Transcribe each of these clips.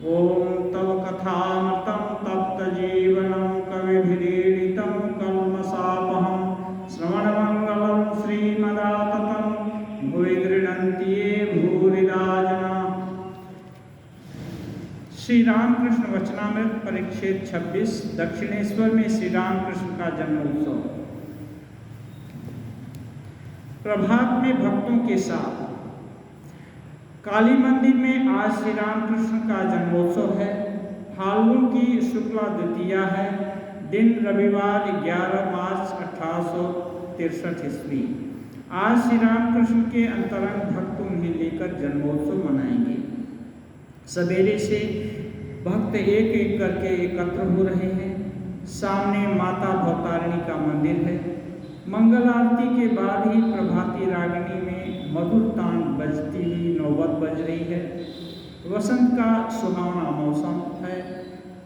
ओम तव कथामृतं तप्तजीवनं कविभिरीडितं कल्मषापहं श्रवणमङ्गलं श्रीमदाततं भुवि गृह्णन्ति ये भूरिदा जना। श्री रामकृष्ण वचनामृत परिच्छेद 26 दक्षिणेश्वर में श्री रामकृष्ण का जन्मोत्सव। प्रभात में भक्तों के साथ काली मंदिर में आज श्री रामकृष्ण का जन्मोत्सव है। फाल्गुन की शुक्ला द्वितीया है। दिन रविवार 11 मार्च 1863 ईस्वी। आज श्री रामकृष्ण के अंतरंग भक्त उन्हें लेकर जन्मोत्सव मनाएंगे। सवेरे से भक्त एक एक करके एकत्र हो रहे हैं। सामने माता भवतारिणी का मंदिर है। मंगल आरती के बाद ही प्रभाती रागिनी में मधुर तान बजती हुई नौबत बज रही है। वसंत का सुहावना मौसम है।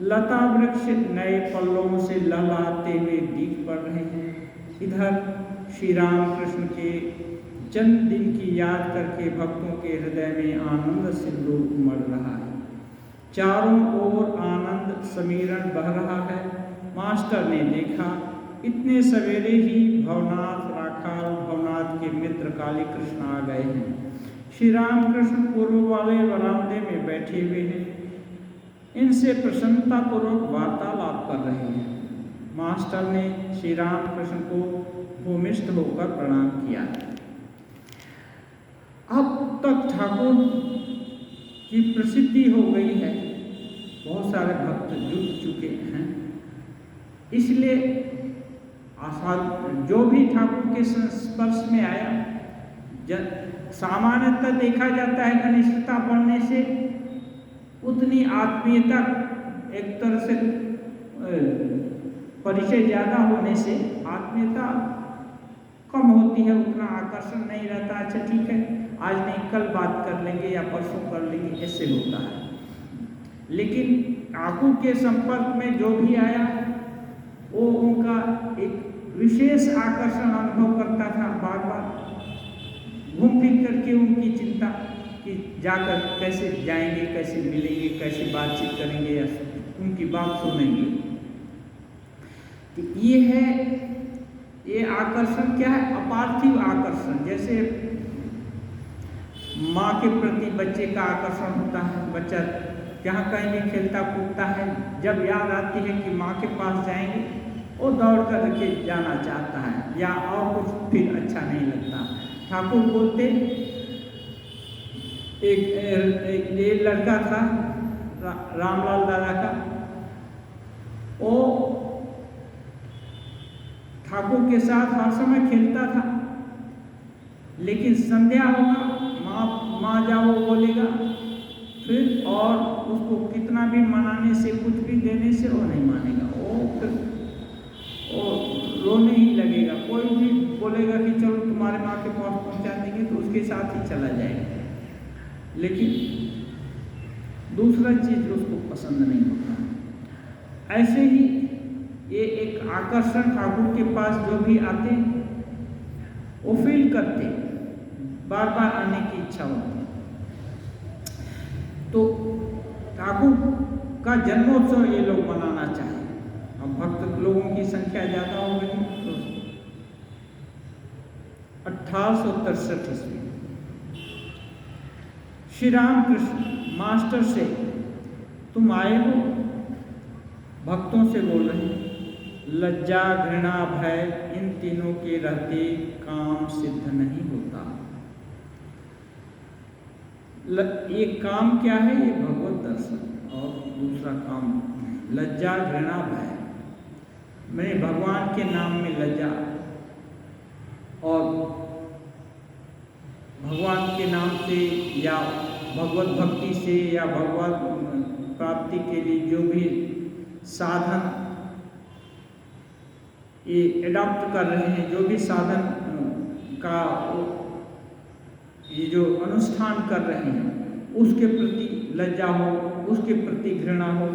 लता वृक्ष नए पल्लों से लहलहाते हुए दिख पड़ रहे हैं। इधर श्री रामकृष्ण के जन्मदिन की याद करके भक्तों के हृदय में आनंद सिंधु उमड़ रहा है। चारों ओर आनंद समीरण बह रहा है। मास्टर ने देखा इतने सवेरे ही भवनाथ राखाल भवनाथ के मित्र काली कृष्ण आ गए हैं। श्री रामकृष्ण पूर्व वाले वरामदे में बैठे हुए हैं। इनसे प्रसन्नतापूर्वक वार्तालाप कर रहे हैं। मास्टर ने श्री रामकृष्ण को भूमिष्ठ होकर प्रणाम किया। अब तक ठाकुर की प्रसिद्धि हो गई है। बहुत सारे भक्त जुट चुके हैं। इसलिए जो भी ठाकुर के संस्पर्श में आया, सामान्यतः देखा जाता है घनिष्ठता बढ़ने से उतनी आत्मीयता, एक तरह से परिचय ज़्यादा होने से आत्मीयता कम होती है, उतना आकर्षण नहीं रहता। अच्छा ठीक है, आज नहीं कल बात कर लेंगे या परसों कर लेंगे, ऐसे होता है। लेकिन ठाकुर के संपर्क में जो भी आया वो उनका एक विशेष आकर्षण अनुभव करता था। बार बार घूम फिर करके उनकी चिंता कि जाकर कैसे जाएंगे, कैसे मिलेंगे, कैसे बातचीत करेंगे या उनकी बात सुनेंगे। तो ये आकर्षण क्या है? अपार्थिव आकर्षण। जैसे माँ के प्रति बच्चे का आकर्षण होता है। बच्चा जहाँ कहीं भी खेलता कूदता है, जब याद आती है कि माँ के पास जाएंगे वो दौड़ कर के जाना चाहता है, या और कुछ फिर अच्छा नहीं लगता। ठाकुर बोलते एक लड़का था रामलाल दादा का, वो ठाकुर के साथ हर समय खेलता था, लेकिन संध्या होगा माँ जाओ बोलेगा फिर, और उसको कितना भी मनाने से, कुछ भी देने से वो नहीं मानेगा। वो फिर रोने ही लगेगा। कोई भी बोलेगा कि चलो तुम्हारे माँ के पास पहुँचा देंगे तो उसके साथ ही चला जाएगा, लेकिन दूसरा चीज़ उसको पसंद नहीं होता। ऐसे ही ये एक आकर्षण ठाकुर के पास जो भी आते वो फील करते, बार बार आने की इच्छा होती। तो ठाकुर का जन्मोत्सव ये लोग मनाना चाहें। अब भक्त लोगों की संख्या ज़्यादा हो गई तो 1863 ईस्वी श्री रामकृष्ण मास्टर से तुम आए हो, भक्तों से बोल रहे हैं। लज्जा घृणा भय इन तीनों के रहते काम सिद्ध नहीं होता। ये काम क्या है? ये भगवत दर्शन, और दूसरा काम लज्जा घृणा भय। मैंने भगवान के नाम में लज्जा, और भगवान के नाम से या भगवत भक्ति से या भगवत प्राप्ति के लिए जो भी साधन ये एडॉप्ट कर रहे हैं, जो भी साधन का ये जो अनुष्ठान कर रहे हैं, उसके प्रति लज्जा हो, उसके प्रति घृणा हो,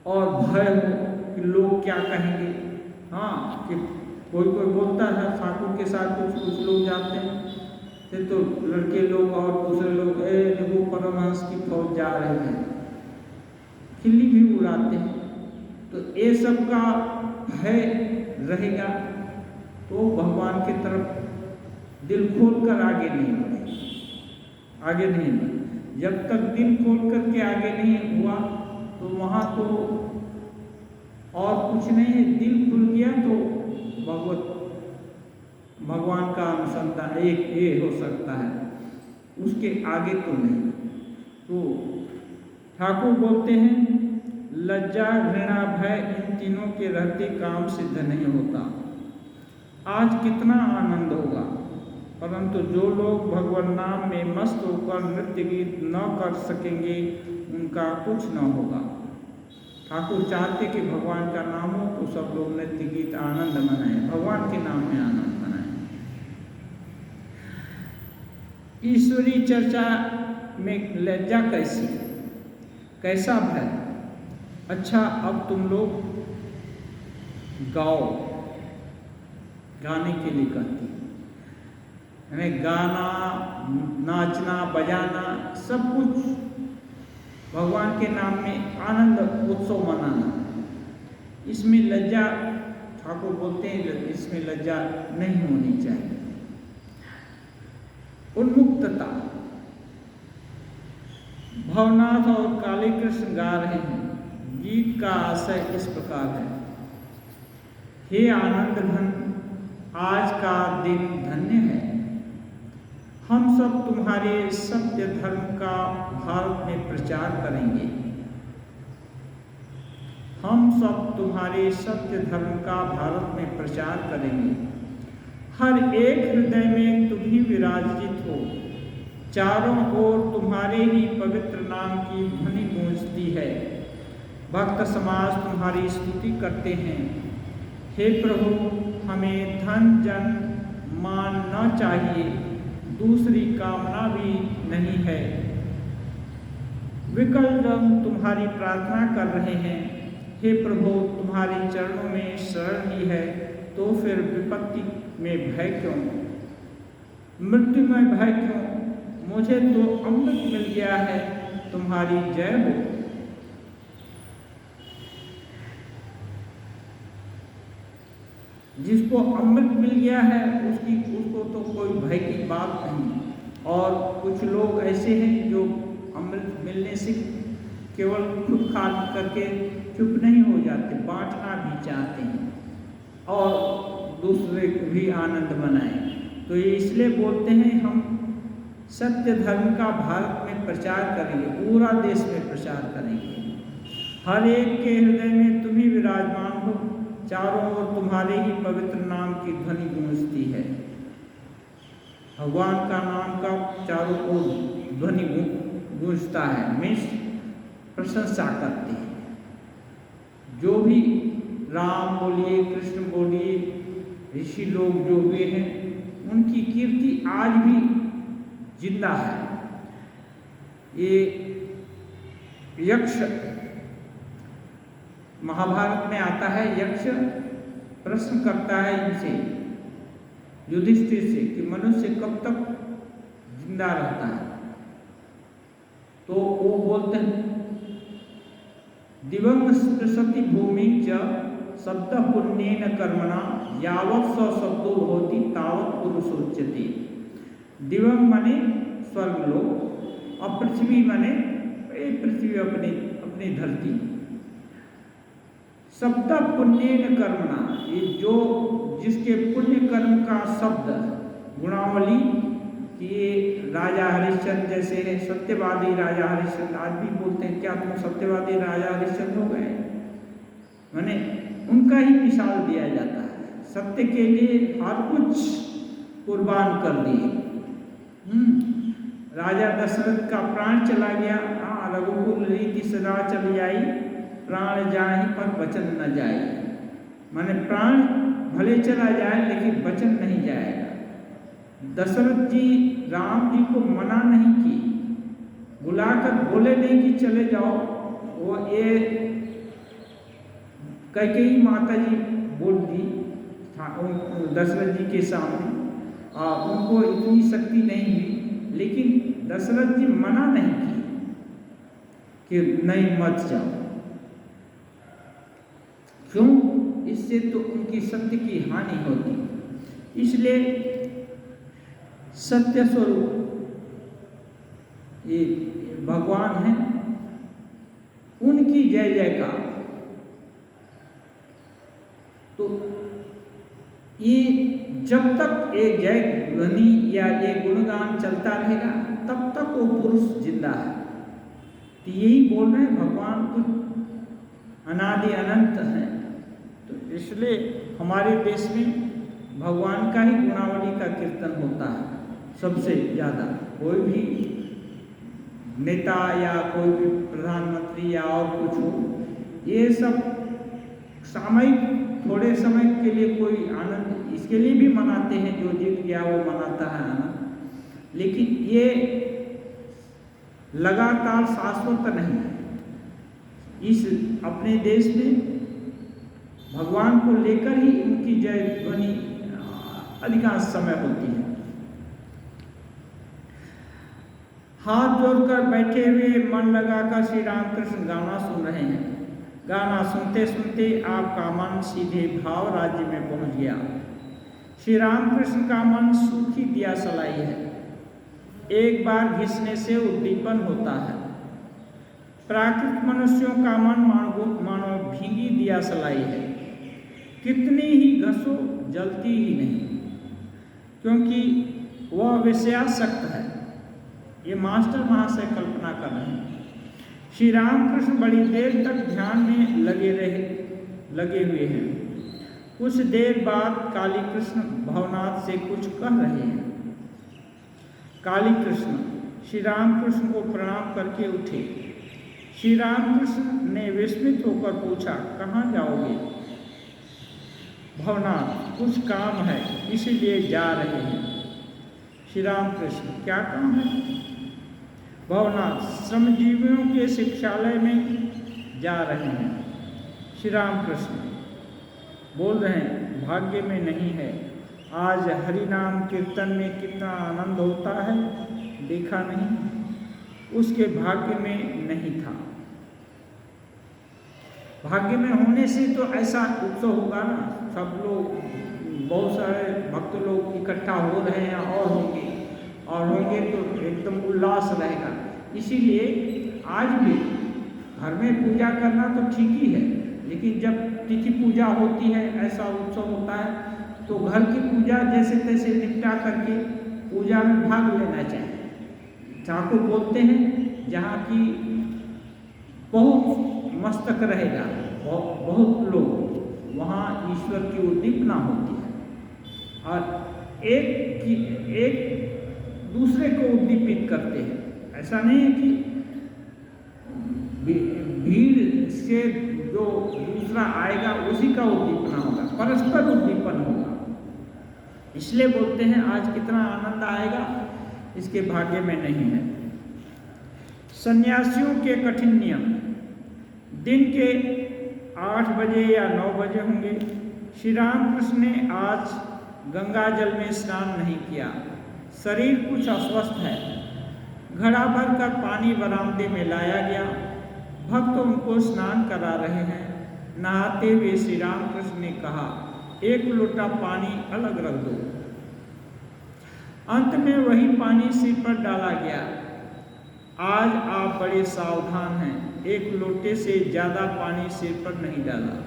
और भय हो कि लोग क्या कहेंगे। हाँ, कि कोई बोलता है ठाकुर के साथ कुछ लोग जाते हैं थे तो लड़के लोग और दूसरे लोग देखो परमहंस की फौज जा रहे हैं, खिल्ली भी उड़ाते हैं। तो ये सब का भय रहेगा तो भगवान की तरफ दिल खोल कर आगे नहीं बढ़े, आगे नहीं बढ़े। जब तक दिल खोल करके आगे नहीं हुआ तो वहाँ तो और कुछ नहीं है। दिल खुल गया तो भगवान का अनुसंधान एक ये हो सकता है, उसके आगे तो नहीं। तो ठाकुर बोलते हैं लज्जा घृणा भय इन तीनों के रहते काम सिद्ध नहीं होता। आज कितना आनंद होगा, परंतु जो लोग भगवान नाम में मस्त होकर नृत्य गीत न कर सकेंगे उनका कुछ न होगा। ठाकुर चाहते कि भगवान का नाम हो तो सब लोग नृत्य गीत आनंद मनाएं, भगवान के नाम में आनंद मनाएं। ईश्वरीय चर्चा में लज्जा कैसी, कैसा भय। अच्छा अब तुम लोग गाओ, गाने के लिए कहती है, गाना नाचना बजाना सब कुछ भगवान के नाम में आनंद उत्सव मनाना, इसमें लज्जा ठाकुर बोलते हैं इसमें लज्जा नहीं होनी चाहिए। उन्मुक्तता। भवनाथ और काली कृष्ण गा रहे हैं। गीत का आशय इस प्रकार है, हे आनंद घन आज का दिन धन्य है, हम सब तुम्हारे सत्य धर्म का भारत में प्रचार करेंगे। हम सब तुम्हारे सत्य धर्म का भारत में प्रचार करेंगे। हर एक हृदय में तुम ही विराजित हो, चारों ओर तुम्हारे ही पवित्र नाम की ध्वनि गूंजती है। भक्त समाज तुम्हारी स्तुति करते हैं। हे प्रभु हमें धन जन मान न चाहिए, दूसरी कामना भी नहीं है। विकल जन तुम्हारी प्रार्थना कर रहे हैं। हे प्रभु तुम्हारे चरणों में शरण ही है, तो फिर विपत्ति में भय क्यों, मृत्यु में भय क्यों। मुझे तो अमृत मिल गया है, तुम्हारी जय हो। जिसको अमृत मिल गया है उसको तो कोई भय की बात नहीं। और कुछ लोग ऐसे हैं जो अमृत मिलने से केवल खुद खा करके चुप नहीं हो जाते, बांटना भी चाहते हैं और दूसरे को भी आनंद मनाएं। तो ये इसलिए बोलते हैं हम सत्य धर्म का भारत में प्रचार करेंगे, पूरा देश में प्रचार करेंगे। हर एक के हृदय में तुम ही विराजमान हो, चारों ओर तुम्हारे ही पवित्र नाम की ध्वनि गूंजती है। भगवान का नाम का चारों ओर ध्वनि गूंजता है, मीन्स प्रशंसा करते हैं। जो भी राम बोलिए कृष्ण बोलिए ऋषि लोग जो हुए हैं उनकी कीर्ति आज भी जिंदा है। ये यक्ष महाभारत में आता है, यक्ष प्रश्न करता है इनसे युधिष्ठिर से कि मनुष्य कब तक जिंदा रहता है। तो वो बोलते हैं दिवंग स्पृशति भूमि च शब्द पुण्येन कर्मणा यावत् स शब्दो भवति तावत् पुरुषोच्यते। दिवंग माने स्वर्ग लोक और पृथ्वी माने पृथ्वी अपनी धरती। शब्द पुण्येन कर्मणा, ये जो जिसके पुण्य कर्म का शब्द गुणावली कि ये राजा हरिश्चंद्र जैसे हैं, सत्यवादी राजा हरिश्चंद्र आज भी बोलते हैं क्या तुम सत्यवादी राजा हरिश्चंद्र हो गए, माने उनका ही मिसाल दिया जाता है। सत्य के लिए हर कुछ कुर्बान कर दिए। राजा दशरथ का प्राण चला गया, रघुकुल रीति सदा चली आई, प्राण जाए पर वचन न जाए, माने प्राण भले चला जाए लेकिन वचन नहीं जाएगा। दशरथ जी राम जी को मना नहीं की, बुलाकर बोले नहीं कि चले जाओ, वो ये कैकेयी माता जी बोल दी दशरथ जी के सामने उनको इतनी शक्ति नहीं हुई, लेकिन दशरथ जी मना नहीं किए कि नहीं मत जाओ। क्यों? इससे तो उनकी सत्य की हानि होती। इसलिए सत्य स्वरूप ये भगवान हैं, उनकी जय जयकार। तो ये जब तक एक जय ध्वनि या ये गुणगान चलता रहेगा तब तक वो पुरुष जिंदा है। तो यही बोल रहे हैं भगवान तो अनादि अनंत हैं। तो इसलिए हमारे देश में भगवान का ही गुणावली का कीर्तन होता है सबसे ज़्यादा। कोई भी नेता या कोई भी प्रधानमंत्री या और कुछ हो, ये सब सामयिक थोड़े समय के लिए कोई आनंद इसके लिए भी मनाते हैं, जो जीत गया वो मनाता है आनंद, लेकिन ये लगातार शाश्वत नहीं है। इस अपने देश में भगवान को लेकर ही उनकी जय ध्वनि अधिकांश समय होती है। हाथ जोड़कर बैठे हुए मन लगाकर श्री रामकृष्ण गाना सुन रहे हैं। गाना सुनते सुनते आपका मन सीधे भाव राज्य में पहुंच गया। श्री रामकृष्ण का मन सूखी दिया सलाई है, एक बार घिसने से उद्दीपन होता है। प्राकृतिक मनुष्यों का मन मानो भीगी दिया सलाई है, कितनी ही घसो जलती ही नहीं, क्योंकि वह विषयासक्त है। ये मास्टर महाशय कल्पना कर रहे हैं। श्री रामकृष्ण बड़ी देर तक ध्यान में लगे हुए हैं। कुछ देर बाद काली कृष्ण भवनाथ से कुछ कह रहे हैं। काली कृष्ण श्री रामकृष्ण को प्रणाम करके उठे। श्री रामकृष्ण ने विस्मित होकर पूछा, कहाँ जाओगे? भवनाथ, कुछ काम है इसीलिए जा रहे हैं। श्री रामकृष्ण, क्या काम है? भवनाथ, श्रमजीवियों के शिक्षालय में जा रहे हैं। श्री रामकृष्ण बोल रहे हैं, भाग्य में नहीं है। आज हरि नाम कीर्तन में कितना आनंद होता है, देखा नहीं? उसके भाग्य में नहीं था। भाग्य में होने से तो ऐसा उत्सव होगा ना, सब लोग, बहुत सारे भक्त लोग इकट्ठा हो रहे हैं और होंगे तो एकदम उल्लास रहेगा। इसीलिए आज भी घर में पूजा करना तो ठीक ही है, लेकिन जब तिथि पूजा होती है, ऐसा उत्सव होता है, तो घर की पूजा जैसे तैसे निपटा करके पूजा में भाग लेना चाहिए। ठाकुर बोलते हैं, जहाँ की बहुत मस्तक रहेगा, बहुत लोग, वहाँ ईश्वर की उद्दीपना होती है और एक दूसरे को उद्दीपित करते हैं। ऐसा नहीं है कि भीड़ से जो दूसरा आएगा उसी का उद्दीपना होगा, परस्पर उद्दीपन होगा। इसलिए बोलते हैं आज कितना आनंद आएगा, इसके भाग्य में नहीं है। सन्यासियों के कठिन नियम। दिन के 8 बजे या 9 बजे होंगे। श्री रामकृष्ण ने आज गंगा जल में स्नान नहीं किया। शरीर कुछ अस्वस्थ है। घड़ा भर कर पानी बरामदे में लाया गया। भक्त उनको स्नान करा रहे हैं। नहाते हुए श्री रामकृष्ण ने कहा, एक लोटा पानी अलग रख दो। अंत में वही पानी सिर पर डाला गया। आज आप बड़े सावधान हैं, एक लोटे से ज्यादा पानी सिर पर नहीं डाला।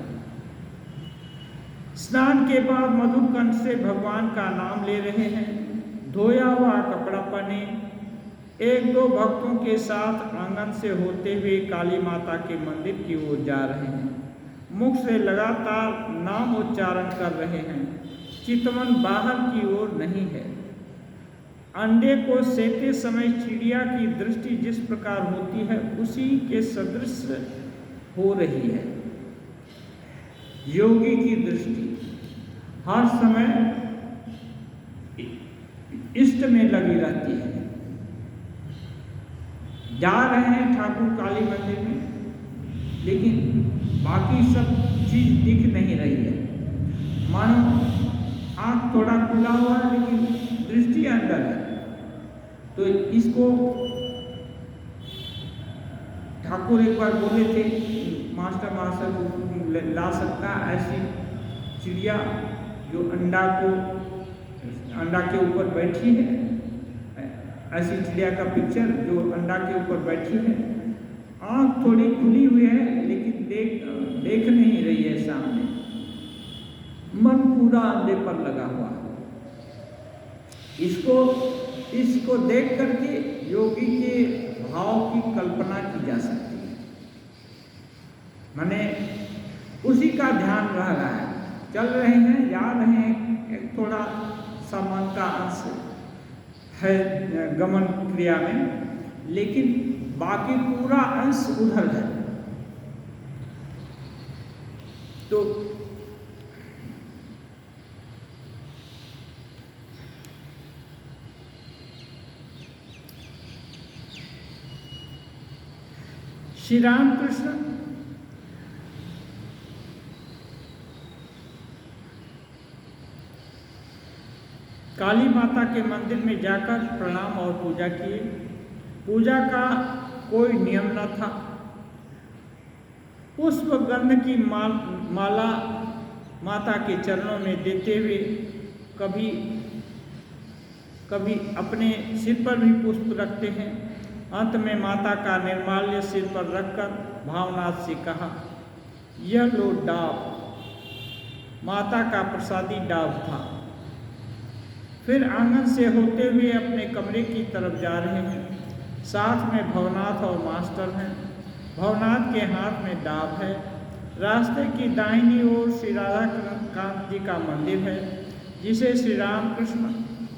स्नान के बाद मधुर कंठ से भगवान का नाम ले रहे हैं। धोया हुआ कपड़ा पहने 1-2 भक्तों के साथ आंगन से होते हुए काली माता के मंदिर की ओर जा रहे हैं। मुख से लगातार नाम उच्चारण कर रहे हैं। चितवन बाहर की ओर नहीं है। अंडे को सेते समय चिड़िया की दृष्टि जिस प्रकार होती है, उसी के सदृश हो रही है। योगी की दृष्टि हर समय इष्ट में लगी रहती है। जा रहे हैं ठाकुर काली मंदिर में, लेकिन बाकी सब चीज दिख नहीं रही है। मानो आँख थोड़ा खुला हुआ है, लेकिन दृष्टि अंदर है। तो इसको ठाकुर एक बार बोले थे, मास्टर ला सकता ऐसी चिड़िया जो अंडा के ऊपर बैठी है, ऐसी चिड़िया का पिक्चर जो अंडा के ऊपर बैठी है, आँख थोड़ी खुली हुई है लेकिन देख नहीं रही है सामने, मन पूरा अंधे पर लगा हुआ है। इसको देख करके योगी के भाव की कल्पना की जा सकती है, माने उसी का ध्यान रह रहा है, चल रहे हैं, जा रहे हैं, एक थोड़ा सा मन का अंश है गमन क्रिया में, लेकिन बाकी पूरा अंश उधर है। तो श्री रामकृष्ण काली माता के मंदिर में जाकर प्रणाम और पूजा किए। पूजा का कोई नियम न था। पुष्प गंध की माला माता के चरणों में देते हुए कभी अपने सिर पर भी पुष्प रखते हैं। अंत में माता का निर्माल्य सिर पर रखकर भावनाथ से कहा, यह लो डाब। माता का प्रसादी डाब था। फिर आंगन से होते हुए अपने कमरे की तरफ जा रहे हैं। साथ में भवनाथ और मास्टर हैं। भवनाथ के हाथ में डाब है। रास्ते की दाहिनी ओर श्री राधा कांत जी का मंदिर है, जिसे श्री रामकृष्ण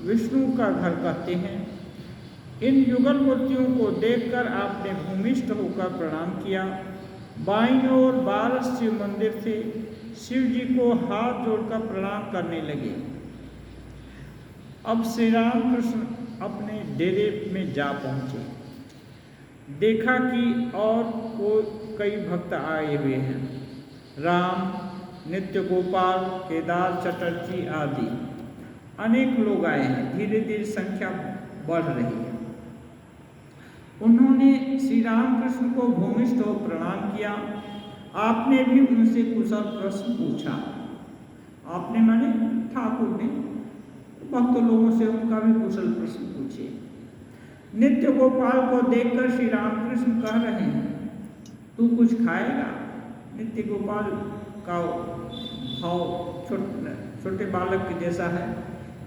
विष्णु का घर कहते हैं। इन युगल मूर्तियों को देखकर आपने भूमिष्ठ होकर प्रणाम किया। बाईं ओर बारस शिव मंदिर थे। शिव जी को हाथ जोड़कर प्रणाम करने लगे। अब श्री रामकृष्ण अपने डेरे में जा पहुँचे। देखा कि और कई भक्त आए हुए हैं। राम, नित्य गोपाल, केदार चटर्जी आदि अनेक लोग आए हैं। धीरे धीरे संख्या बढ़ रही है। उन्होंने श्री रामकृष्ण को भूमिष्ठ हो प्रणाम किया। आपने भी उनसे कुशल प्रश्न पूछा। आपने माने ठाकुर ने भक्त लोगों से उनका भी कुशल प्रश्न पूछे। नित्य गोपाल को देखकर श्री रामकृष्ण कह रहे हैं, तू कुछ खाएगा? नित्य गोपाल का भाव छोटे बालक के जैसा है,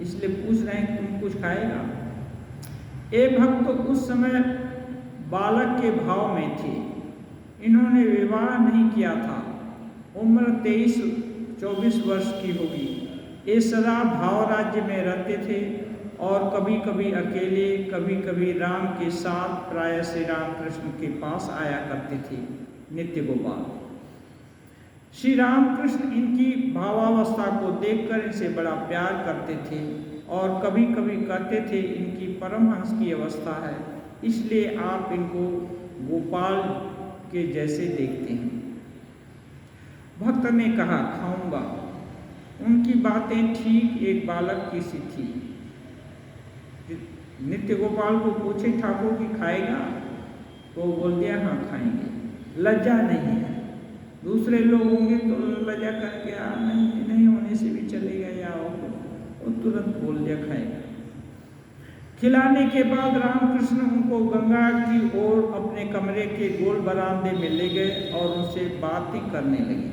इसलिए पूछ रहे हैं तुम कुछ खाएगा? एक भक्त तो उस समय बालक के भाव में थे। इन्होंने विवाह नहीं किया था। उम्र 23-24 वर्ष की होगी। ये सदा भाव राज्य में रहते थे और कभी कभी अकेले, कभी कभी राम के साथ प्राय श्री रामकृष्ण के पास आया करते थे। नित्य गोपाल श्री रामकृष्ण इनकी भावावस्था को देखकर इनसे बड़ा प्यार करते थे और कभी कभी कहते थे इनकी परमहंस की अवस्था है, इसलिए आप इनको गोपाल के जैसे देखते हैं। भक्त ने कहा, खाऊंगा। उनकी बातें ठीक एक बालक की सी थी। नित्य गोपाल को पूछे ठाकुर की खाएगा? तो बोल दिया हाँ खाएंगे। लज्जा नहीं है। दूसरे लोग होंगे तो लज्जा करके नहीं होने से भी चलेगा या और तुरंत बोल दिया खाएगा। खिलाने के बाद रामकृष्ण उनको गंगा की ओर अपने कमरे के गोल बरामदे में ले गए और उनसे बातें करने लगे।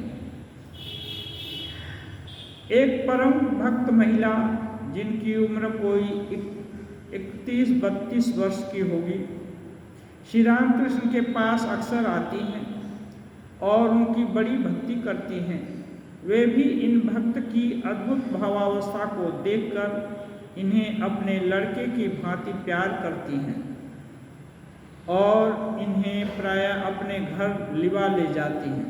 एक परम भक्त महिला, जिनकी उम्र कोई 31-32 वर्ष की होगी, श्री रामकृष्ण के पास अक्सर आती हैं और उनकी बड़ी भक्ति करती हैं। वे भी इन भक्त की अद्भुत भावावस्था को देखकर इन्हें अपने लड़के की भांति प्यार करती हैं और इन्हें प्राय अपने घर लिवा ले जाती हैं।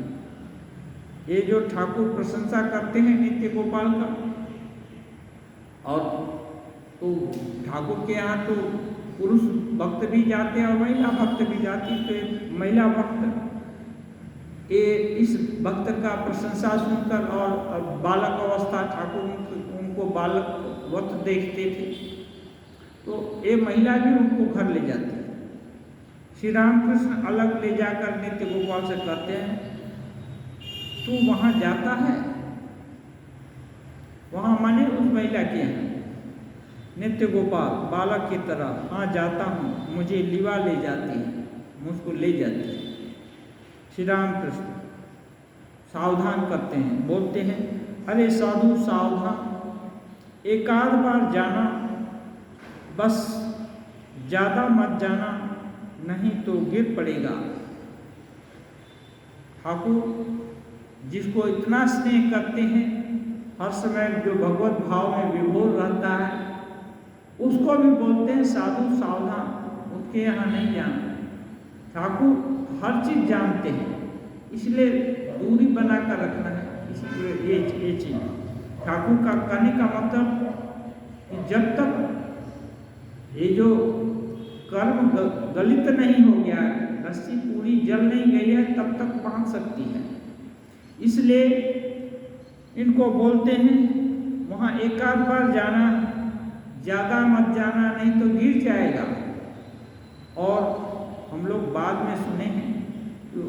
ये जो ठाकुर प्रशंसा करते हैं नित्य गोपाल का, और तो ठाकुर के यहाँ तो पुरुष भक्त भी जाते हैं और महिला भक्त भी जाती। तो महिला भक्त ये इस भक्त का प्रशंसा सुनकर और बालक अवस्था ठाकुर उनको बालक वक्त देखते थे तो ये महिला भी उनको घर ले जाती है। श्री रामकृष्ण अलग ले जाकर नित्य गोपाल से कहते हैं, तू वहाँ जाता है? वहाँ माने उस महिला के हैं नित्य गोपाल बालक की तरह, हाँ जाता हूँ, मुझे लीवा ले जाती है, मुझको ले जाती है। श्री रामकृष्ण सावधान करते हैं, बोलते हैं, अरे साधु सावधान, एक आध बार जाना बस, ज़्यादा मत जाना, नहीं तो गिर पड़ेगा। ठाकुर जिसको इतना स्नेह करते हैं, हर समय जो भगवत भाव में विभोर रहता है, उसको भी बोलते हैं साधु सावधान, उसके यहाँ नहीं जाना। ठाकुर हर चीज़ जानते हैं, इसलिए दूरी बनाकर रखना है। इसलिए ये चीज़ ठाकुर का कहने का मतलब कि जब तक ये जो कर्म गलित नहीं हो गया, रस्सी पूरी जल नहीं गई है, तब तक बांध सकती है। इसलिए इनको बोलते हैं वहाँ एक आध बार जाना, ज़्यादा मत जाना, नहीं तो गिर जाएगा। और हम लोग बाद में सुने हैं कि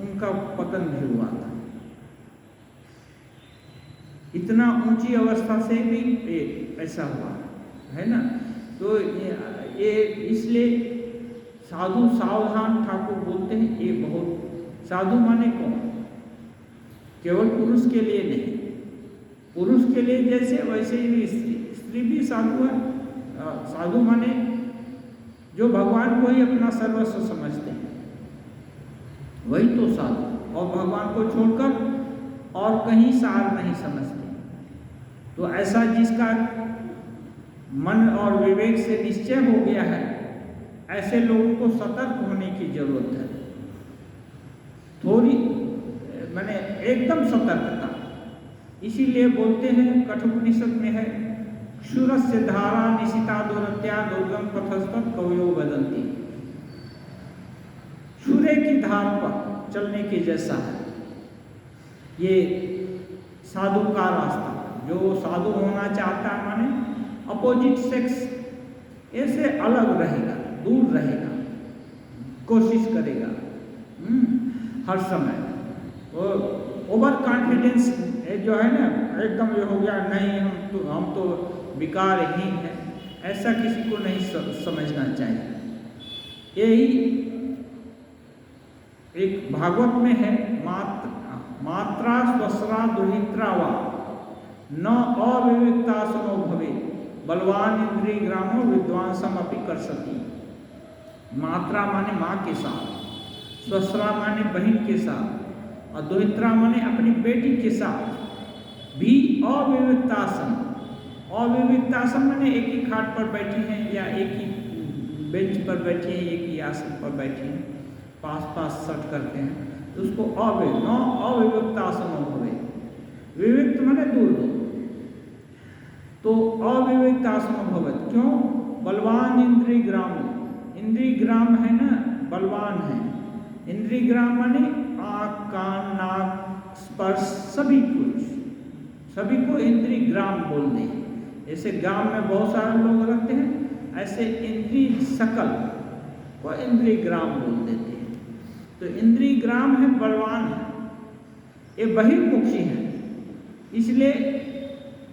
उनका पतन भी हुआ था। इतना ऊंची अवस्था से भी ऐसा हुआ है ना। तो ये इसलिए साधु सावधान ठाकुर बोलते हैं। ये बहुत साधु माने कौन? केवल पुरुष के लिए नहीं, पुरुष के लिए जैसे वैसे ही स्त्री भी साधु है। साधु माने जो भगवान को ही अपना सर्वस्व समझते हैं, वही तो साधु, और भगवान को छोड़कर और कहीं सार नहीं समझते। तो ऐसा जिसका मन और विवेक से निश्चय हो गया है, ऐसे लोगों को सतर्क होने की जरूरत है। थोड़ी माने एकदम सतर्कता। इसीलिए बोलते हैं, कठोपनिषद में है, क्षुरस्य धारा निशिता दुरत्या दुर्गम पथस्तत् कवयो वदन्ति। सूर्य की धार पर चलने के जैसा है ये साधु का रास्ता। जो साधु होना चाहता है, माने अपोजिट सेक्स, ऐसे अलग रहेगा, दूर रहेगा, कोशिश करेगा हर समय। वो ओवर कॉन्फिडेंस जो है ना, एकदम ये हो गया, नहीं हम तो विकारहीन है, ऐसा किसी को नहीं समझना चाहिए। यही एक भागवत में है, मात्रा स्वस्रा दुहित्रा वा न अविवेकता सुनो भवे बलवान इंद्रिय ग्रामो विद्वांसम अपि कर सकी। मात्रा माने माँ के साथ, स्वस्रा माने बहन के साथ, और दुहित्रा माने अपनी बेटी के साथ भी अविवेकतासन। अविवेकतासन माने एक ही खाट पर बैठी हैं, या एक ही बेंच पर बैठी हैं, एक ही आसन पर बैठी हैं, पास सट करते हैं, तो उसको अविवेकतासन भवे। विवेक माने दूर दूर, तो अविवेकतासन भवत। क्यों? बलवान इंद्रिय ग्राम, इंद्रिय ग्राम है ना, बलवान है। इंद्रिय ग्राम माने आँख, कान, नाक, स्पर्श, सभी को इंद्रिय ग्राम बोल दें। जैसे गांव में बहुत सारे लोग रहते हैं, ऐसे इंद्रिय सकल को इंद्रिय ग्राम बोल देते हैं। तो इंद्रिय ग्राम है, बलवान है, ये बहिर्मुखी है, इसलिए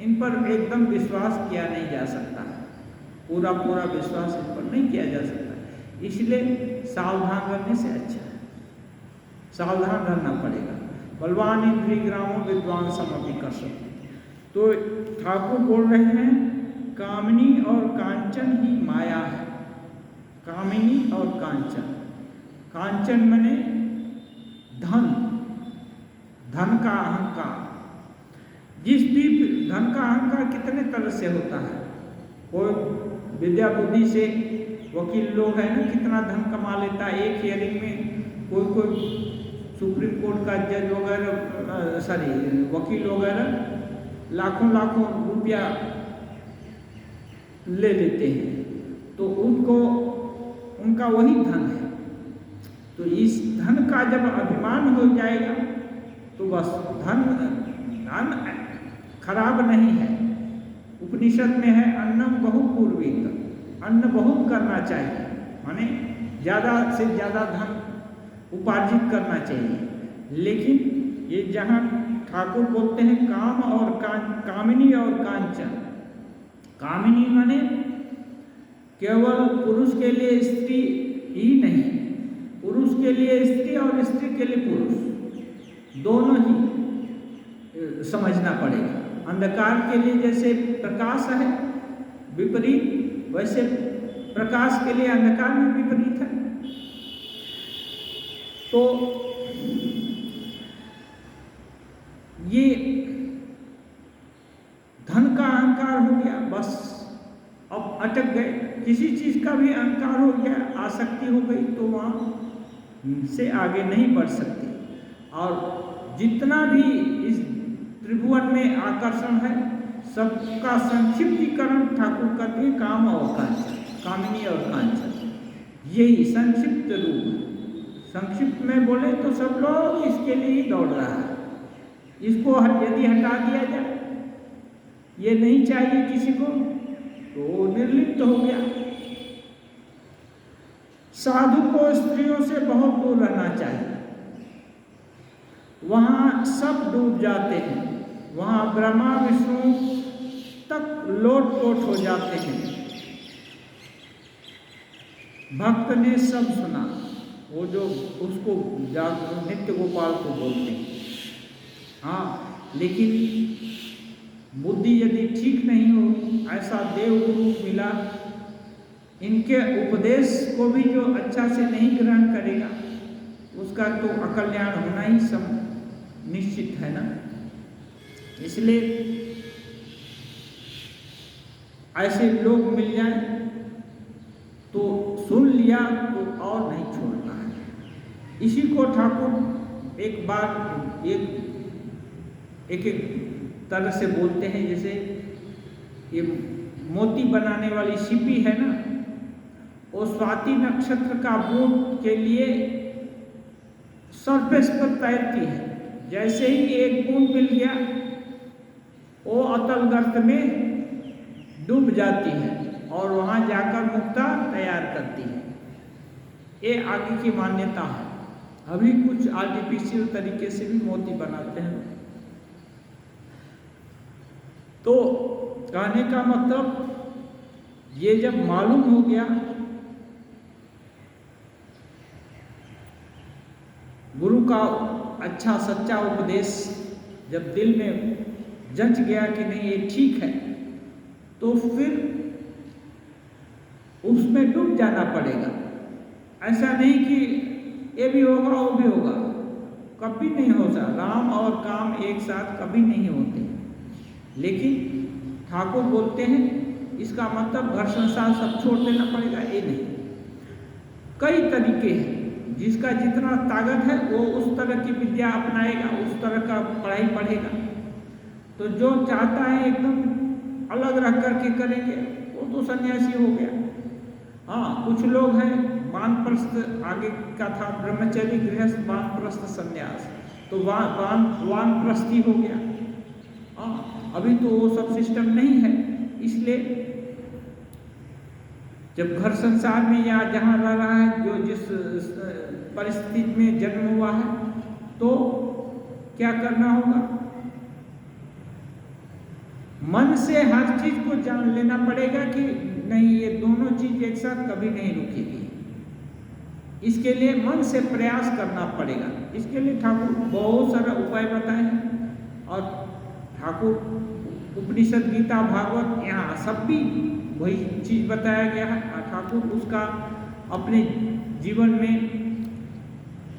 इन पर एकदम विश्वास किया नहीं जा सकता है। पूरा विश्वास इन पर नहीं किया जा सकता, इसलिए सावधान रहने से अच्छा है, सावधान रहना पड़ेगा। बलवान इंद्रिय ग्रामों विद्वान समपि कर सकते। तो ठाकुर बोल रहे हैं, कामिनी और कांचन ही माया है। कामिनी और कांचन, कांचन माने धन, धन का अहंकार। जिस भी धन का अहंकार कितने तरह से होता है। कोई विद्या बुद्धि से वकील लोग हैं ना, कितना धन कमा लेता है एक हियरिंग में। कोई सुप्रीम कोर्ट का जज वगैरह, वकील वगैरह लाखों रुपया ले लेते हैं, तो उनका वही धन है। तो इस धन का जब अभिमान हो जाएगा, तो बस धन खराब नहीं है। उपनिषद में है, अन्नम बहुपूर्वी, अन्न बहुत करना चाहिए, माने ज़्यादा से ज़्यादा धन उपार्जित करना चाहिए। लेकिन ये जहाँ ठाकुर बोलते हैं काम और कामिनी और कांचन, कामिनी माने केवल पुरुष के लिए स्त्री ही नहीं, पुरुष के लिए स्त्री और स्त्री के लिए पुरुष, दोनों ही समझना पड़ेगा। अंधकार के लिए जैसे प्रकाश है विपरीत, वैसे प्रकाश के लिए अंधकार में विपरीत है। तो ये धन का अहंकार हो गया, बस अब अटक गए। किसी चीज का भी अहंकार हो गया, आसक्ति हो गई, तो वहां से आगे नहीं बढ़ सकते। और जितना भी इस त्रिभुवन में आकर्षण है, सबका संक्षिप्तीकरण ठाकुर करते हैं काम और कांचन, कामिनी और कांचन, यही संक्षिप्त रूप है। संक्षिप्त में बोले तो सब लोग इसके लिए ही दौड़ रहा है। इसको यदि हटा दिया जाए, ये नहीं चाहिए किसी को, तो निर्लिप्त हो गया। साधु को स्त्रियों से बहुत दूर रहना चाहिए, वहां सब डूब जाते हैं, वहां ब्रह्मा विष्णु तक लोट-पोट हो जाते हैं। भक्त ने सब सुना, वो जो उसको नित्य गोपाल को बोलते हैं। हाँ, लेकिन बुद्धि यदि ठीक नहीं हो, ऐसा देव गुरु मिला, इनके उपदेश को भी जो अच्छा से नहीं ग्रहण करेगा, उसका तो अकल्याण होना ही सब निश्चित है ना। इसलिए ऐसे लोग मिल जाए तो सुन लिया तो और नहीं छोड़ना है। इसी को ठाकुर एक बार एक तरह से बोलते हैं, जैसे ये मोती बनाने वाली सीपी है ना, वो स्वाति नक्षत्र का बूंद के लिए सरफेस पर तैरती है। जैसे ही एक बूंद मिल गया, वो अतल गर्त में डूब जाती है और वहां जाकर मुक्ता तैयार करती है। ये आगे की मान्यता है। अभी कुछ आर्टिफिशियल तरीके से भी मोती बनाते हैं। तो कहने का मतलब, ये जब मालूम हो गया, गुरु का अच्छा सच्चा उपदेश जब दिल में जंच गया कि नहीं ये ठीक है, तो फिर उसमें डूब जाना पड़ेगा। ऐसा नहीं कि ये भी होगा वो भी होगा, कभी नहीं हो सकता। राम और काम एक साथ कभी नहीं होते। लेकिन ठाकुर बोलते हैं इसका मतलब घर संसार सब छोड़ देना पड़ेगा, ये नहीं। कई तरीके हैं, जिसका जितना ताकत है वो उस तरह की विद्या अपनाएगा, उस तरह का पढ़ाई पढ़ेगा। तो जो चाहता है एकदम अलग रह करके करेंगे, वो तो सन्यासी हो गया। हाँ, कुछ लोग हैं वानप्रस्थ, आगे का था ब्रह्मचर्य गृहस्थ वानप्रस्थ संन्यास, तो वानप्रस्थी हो गया। हाँ, अभी तो वो सब सिस्टम नहीं है। इसलिए जब घर संसार में या जहाँ रह रहा है, जो जिस परिस्थिति में जन्म हुआ है, तो क्या करना होगा? मन से हर चीज को जान लेना पड़ेगा कि नहीं, ये दोनों चीज एक साथ कभी नहीं रुकेगी। इसके लिए मन से प्रयास करना पड़ेगा। इसके लिए ठाकुर बहुत सारा उपाय बताए हैं, और ठाकुर उपनिषद, गीता, भागवत, यहाँ सब भी वही चीज बताया गया है। ठाकुर उसका अपने जीवन में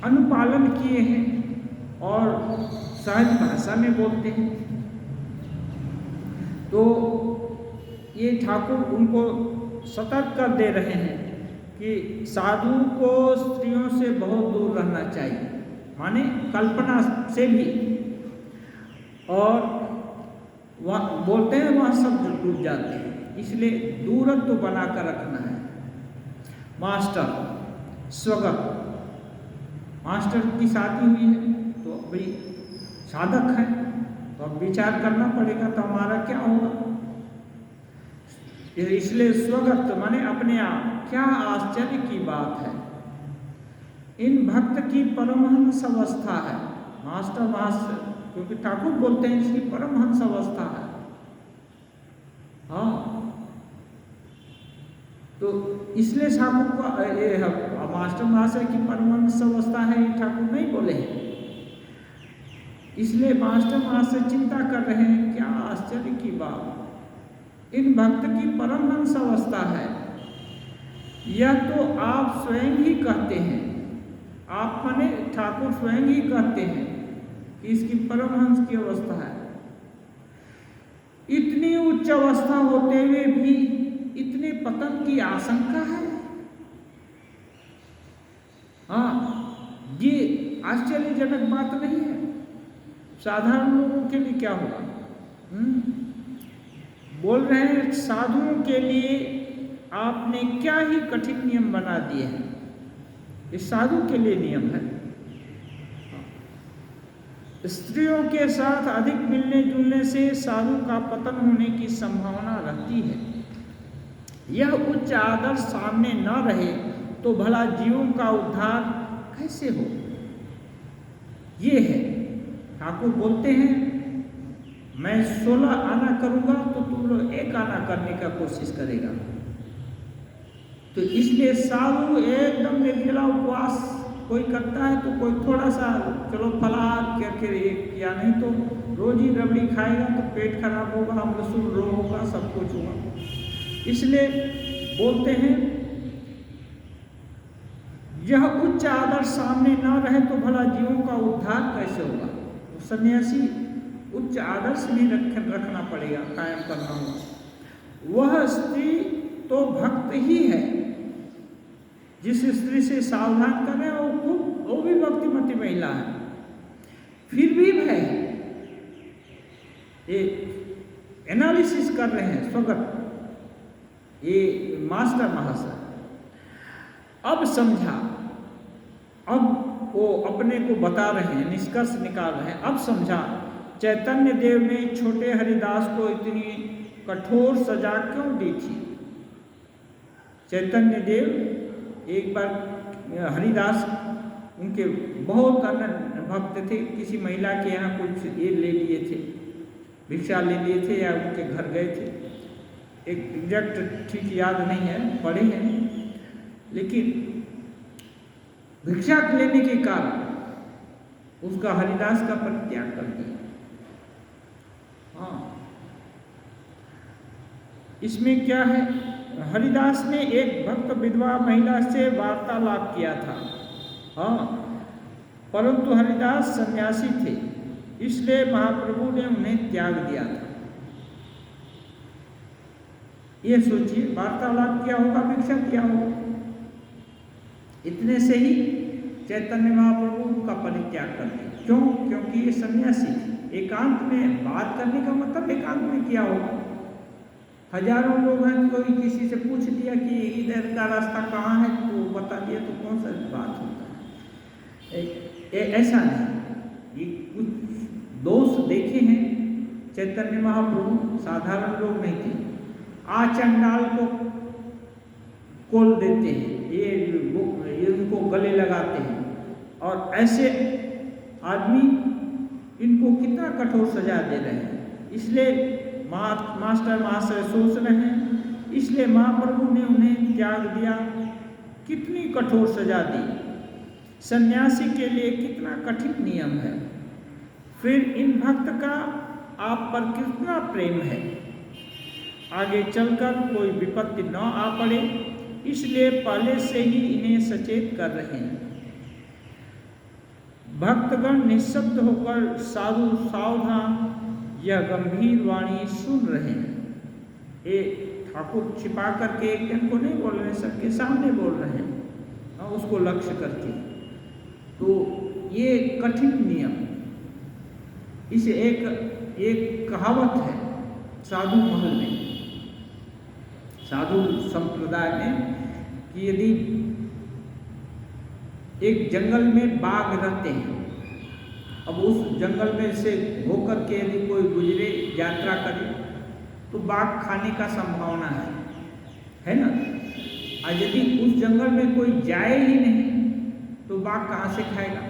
अनुपालन किए हैं और सहज भाषा में बोलते हैं। तो ये ठाकुर उनको सतर्क कर दे रहे हैं कि साधु को स्त्रियों से बहुत दूर रहना चाहिए, माने कल्पना से भी। और वहाँ बोलते हैं वहाँ सब डूब जाते हैं, इसलिए दूरत्व तो बना कर रखना है। मास्टर स्वगत, मास्टर की शादी हुई है तो भाई साधक है, तो अब विचार करना पड़ेगा तो हमारा क्या होगा। इसलिए स्वगत माने अपने आप। क्या आश्चर्य की बात है, इन भक्त की परमहंस अवस्था है, मास्टर मास्टर, क्योंकि ठाकुर बोलते हैं इसकी परमहंस अवस्था है। हाँ, तो इसलिए ठाकुर का मास्टर मास्टर की परमहंस अवस्था है, ये ठाकुर नहीं बोले हैं। इसलिए मास्टर मास्टर चिंता कर रहे हैं, क्या आश्चर्य की बात, इन भक्त की परमहंस अवस्था है। यह तो आप स्वयं ही कहते हैं, आप माने ठाकुर स्वयं ही कहते हैं कि इसकी परमहंस की अवस्था है। इतनी उच्च अवस्था होते हुए भी इतने पतन की आशंका है। हाँ, ये आश्चर्यजनक बात नहीं है। साधारण लोगों के लिए क्या होगा? बोल रहे हैं साधुओं के लिए आपने क्या ही कठिन नियम बना दिए हैं। ये साधु के लिए नियम है। स्त्रियों के साथ अधिक मिलने जुलने से साधु का पतन होने की संभावना रहती है। यह उच्च आदर्श सामने न रहे तो भला जीवों का उद्धार कैसे हो? ये है, ठाकुर बोलते हैं मैं 16 आना करूंगा तो तुम लोग 1 आना करने का कोशिश करेगा। तो इसलिए साधु एकदम निर्जला उपवास कोई करता है, तो कोई थोड़ा सा चलो फलाहार करके या नहीं तो रोज ही रबड़ी खाएगा तो पेट खराब होगा, मसूल रोग होगा, सब कुछ होगा। इसलिए बोलते हैं यह उच्च आदर्श सामने न रहे तो भला जीवों का उद्धार कैसे होगा? तो सन्यासी उच्च आदर्श भी रखना पड़ेगा, कायम करना होगा। वह स्त्री तो भक्त ही है, जिस स्त्री से सावधान करें वो भी भक्तिमती महिला है, फिर भी भय ये एनालिसिस कर रहे हैं स्वगत ये मास्टर महाशय। अब समझा, अब वो अपने को बता रहे हैं, निष्कर्ष निकाल रहे हैं। अब समझा चैतन्य देव ने छोटे हरिदास को इतनी कठोर सजा क्यों दी थी। चैतन्य देव एक बार हरिदास उनके बहुत अनन्य भक्त थे, किसी महिला के यहाँ कुछ ये ले लिए थे, भिक्षा ले लिए थे या उनके घर गए थे, एक एग्जैक्ट ठीक याद नहीं है, पढ़े हैं, लेकिन भिक्षा लेने के कारण उसका हरिदास का परित्याग कर दिया। हाँ, इसमें क्या है, हरिदास ने एक भक्त विधवा महिला से वार्तालाप किया था। हाँ, परंतु हरिदास सन्यासी थे, इसलिए महाप्रभु ने उन्हें त्याग दिया था। ये सोचिए, वार्तालाप किया होगा, भिक्षा किया होगा, इतने से ही चैतन्य महाप्रभु उनका परित्याग कर दिया। क्यों? क्योंकि ये सन्यासी थे। एकांत में बात करने का मतलब एकांत में किया होगा। हजारों लोग हैं, कोई किसी से पूछ दिया कि इधर का रास्ता कहाँ है तो बता दिया, तो कौन सा बात होता है? ऐसा नहीं। ये कुछ दोष देखे हैं चैतन्य महाप्रभु, साधारण लोग नहीं थे। आचंडाल को कोल देते हैं, ये उनको गले लगाते हैं, और ऐसे आदमी इनको कितना कठोर सजा दे रहे हैं। इसलिए मास्टर महाशय सोच रहे हैं, इसलिए महाप्रभु ने उन्हें त्याग दिया। कितनी कठोर सजा दी, सन्यासी के लिए कितना कठिन नियम है। फिर इन भक्त का आप पर कितना प्रेम है, आगे चलकर कोई विपत्ति न आ पड़े, इसलिए पहले से ही इन्हें सचेत कर रहे हैं। भक्तगण निःशब्द होकर साधु सावधान यह गंभीर वाणी सुन रहे हैं। ये ठाकुर छिपा करके एक जन को नहीं बोल रहे, सबके सामने बोल रहे हैं, उसको लक्ष्य करके। तो ये कठिन नियम, इसे एक कहावत है साधु महल में, साधु संप्रदाय में, कि यदि एक जंगल में बाघ रहते हैं, अब उस जंगल में से होकर के यदि कोई गुजरे, यात्रा करे, तो बाघ खाने का संभावना है। है ना। और यदि उस जंगल में कोई जाए ही नहीं तो बाघ कहाँ से खाएगा।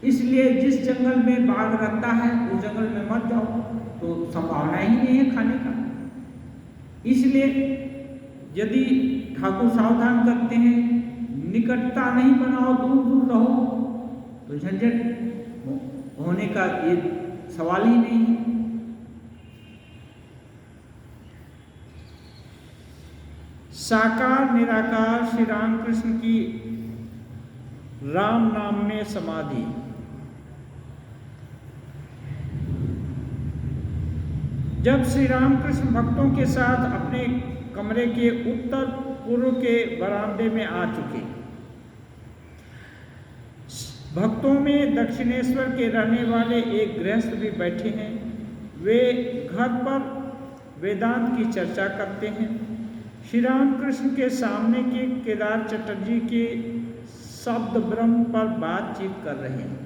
इसलिए जिस जंगल में बाघ रहता है उस जंगल में मत जाओ, तो संभावना ही नहीं है खाने का। इसलिए यदि ठाकुर सावधान करते हैं, निकटता नहीं बनाओ, दूर दूर रहो, तो झंझट होने का ये सवाल ही नहीं है। साकार निराकार श्री रामकृष्ण की राम नाम में समाधि। जब श्री रामकृष्ण भक्तों के साथ अपने कमरे के उत्तर पूर्व के बरामदे में आ चुके, भक्तों में दक्षिणेश्वर के रहने वाले एक गृहस्थ भी बैठे हैं। वे घर पर वेदांत की चर्चा करते हैं। श्री रामकृष्ण के सामने के केदार चटर्जी के शब्द ब्रह्म पर बातचीत कर रहे हैं।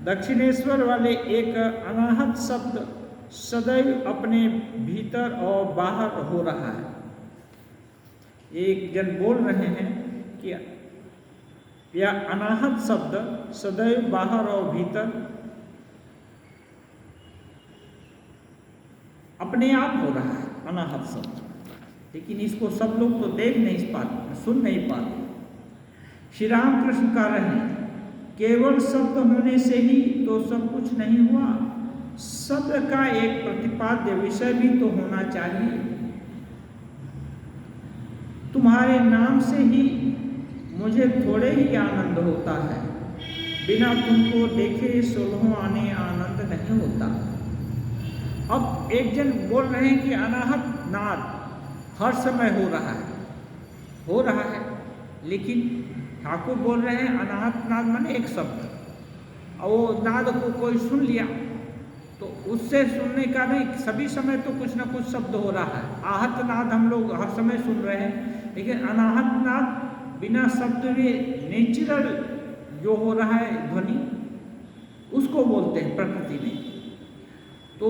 दक्षिणेश्वर वाले एक अनाहत शब्द सदैव अपने भीतर और बाहर हो रहा है। एक जन बोल रहे हैं कि यह अनाहत शब्द सदैव बाहर और भीतर अपने आप हो रहा है, अनाहत शब्द। लेकिन इसको सब लोग तो देख नहीं पाते, सुन नहीं पाते। श्री रामकृष्ण कह रहे हैं केवल शब्द होने से ही तो सब कुछ नहीं हुआ, शब्द का एक प्रतिपाद्य विषय भी तो होना चाहिए। तुम्हारे नाम से ही मुझे थोड़े ही आनंद होता है, बिना तुमको देखे 16 आने आनंद नहीं होता। अब एक जन बोल रहे हैं कि अनाहत नाद हर समय हो रहा है, लेकिन ठाकुर बोल रहे हैं अनाहत नाद माने एक शब्द, और वो नाद को कोई सुन लिया तो उससे सुनने का नहीं, सभी समय तो कुछ ना कुछ शब्द हो रहा है। आहत नाद हम लोग हर समय सुन रहे हैं, लेकिन अनाहत नाद बिना शब्द में नेचुरल जो हो रहा है ध्वनि, उसको बोलते हैं प्रकृति में। तो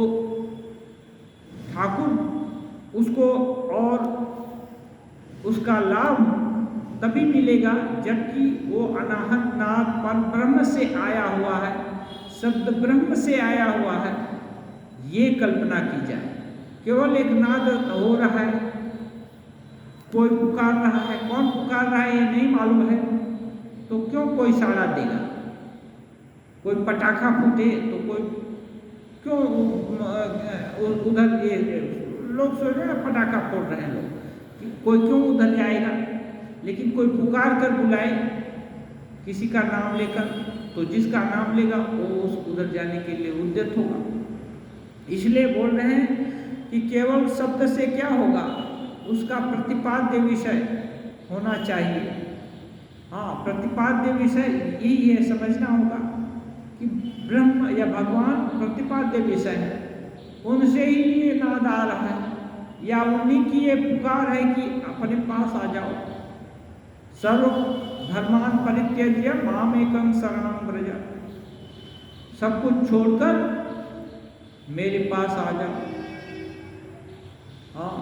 ठाकुर उसको और उसका लाभ तभी मिलेगा जबकि वो अनाहत नाद पर ब्रह्म से आया हुआ है, शब्द ब्रह्म से आया हुआ है, ये कल्पना की जाए। केवल एक नाद हो रहा है, कोई पुकार रहा है, कौन पुकार रहा है ये नहीं मालूम है, तो क्यों कोई साड़ा देगा। कोई पटाखा फूटे तो कोई क्यों उधर, ये लोग सोच रहे हैं पटाखा फोड़ रहे हैं लोग, कोई क्यों उधर जाएगा। लेकिन कोई पुकार कर बुलाए किसी का नाम लेकर, तो जिसका नाम लेगा वो उस उधर जाने के लिए उद्यत होगा। इसलिए बोल रहे हैं कि केवल शब्द से क्या होगा, उसका प्रतिपाद्य विषय होना चाहिए। हाँ, प्रतिपाद्य विषय यही है, समझना होगा कि ब्रह्म या भगवान प्रतिपाद्य विषय है, उनसे ही ये नाद आ रहा है, या उन्हीं की ये पुकार है कि अपने पास आ जाओ। सर्व धर्मान परित्यज्य मामेकं शरणं व्रज, सब कुछ छोड़कर मेरे पास आ जाओ। हाँ,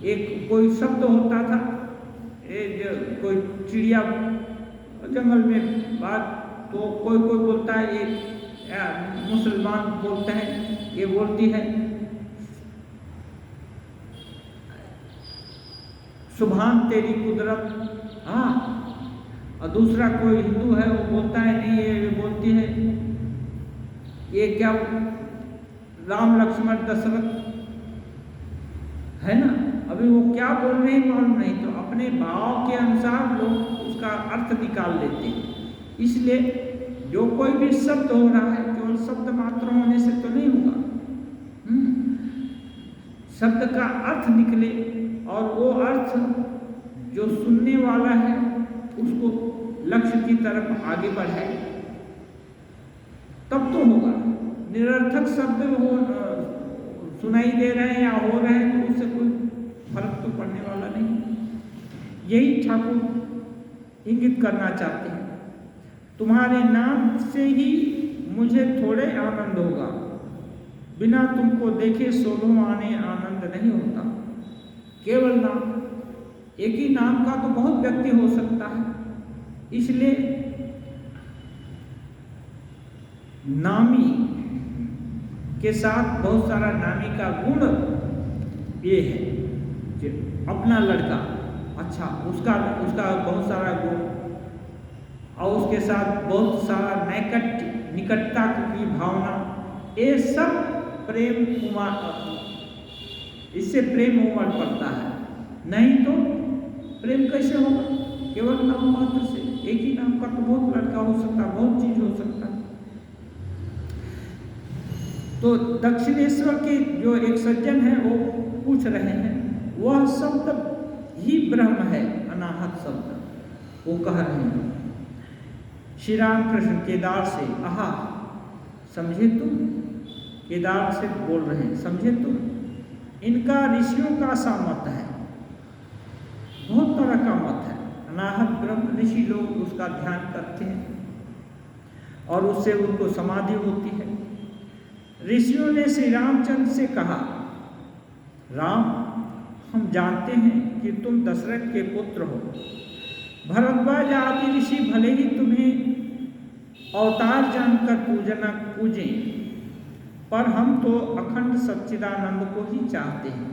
एक कोई शब्द होता था, कोई चिड़िया जंगल में बात, तो कोई बोलता है, ये मुसलमान बोलते हैं, ये बोलती है सुभान तेरी कुदरत। हाँ, और दूसरा कोई हिंदू है वो बोलता है नहीं, ये बोलती है ये क्या राम लक्ष्मण दशरथ है ना। अभी वो क्या बोल रहे हैं मालूम नहीं, तो अपने भाव के अनुसार लोग उसका अर्थ निकाल लेते हैं। इसलिए जो कोई भी शब्द हो रहा है केवल शब्द मात्र होने से तो नहीं होगा, शब्द का अर्थ निकले और वो अर्थ जो सुनने वाला है उसको लक्ष्य की तरफ आगे बढ़ाए, तब तो होगा। निरर्थक शब्द हो सुनाई दे रहे हैं या हो रहे हैं तो उससे कोई फर्क तो पड़ने वाला नहीं। यही ठाकुर इंगित करना चाहते हैं, तुम्हारे नाम से ही मुझे थोड़े आनंद होगा, बिना तुमको देखे सोलह आने आनंद नहीं होता। केवल नाम, एक ही नाम का तो बहुत व्यक्ति हो सकता है, इसलिए नामी के साथ बहुत सारा नामी का गुण ये है कि अपना लड़का, अच्छा उसका बहुत सारा गुण, और उसके साथ बहुत सारा निकटता की भावना, ये सब प्रेम इससे प्रेम उमड़ पड़ता है। नहीं तो प्रेम कैसे होगा? केवल नाम मात्र से, एक ही नाम का तो बहुत लड़का हो सकता है, बहुत चीज हो सकता है। तो दक्षिणेश्वर के जो एक सज्जन है वो पूछ रहे हैं, वह शब्द ही ब्रह्म है, अनाहत शब्द वो कह रहे हैं। श्री राम कृष्ण केदार से, आहा समझे तुम, केदार से बोल रहे हैं, समझे तुम, इनका ऋषियों का सा मत है, बहुत तरह का मत है। अनाहत ब्रह्म, ऋषि लोग उसका ध्यान करते हैं और उससे उनको समाधि होती है। ऋषियों ने श्री रामचंद्र से कहा, राम हम जानते हैं कि तुम दशरथ के पुत्र हो, भरद्वाज आदि ऋषि भले ही तुम्हें अवतार जानकर पूजें, पर हम तो अखंड सच्चिदानंद को ही चाहते हैं।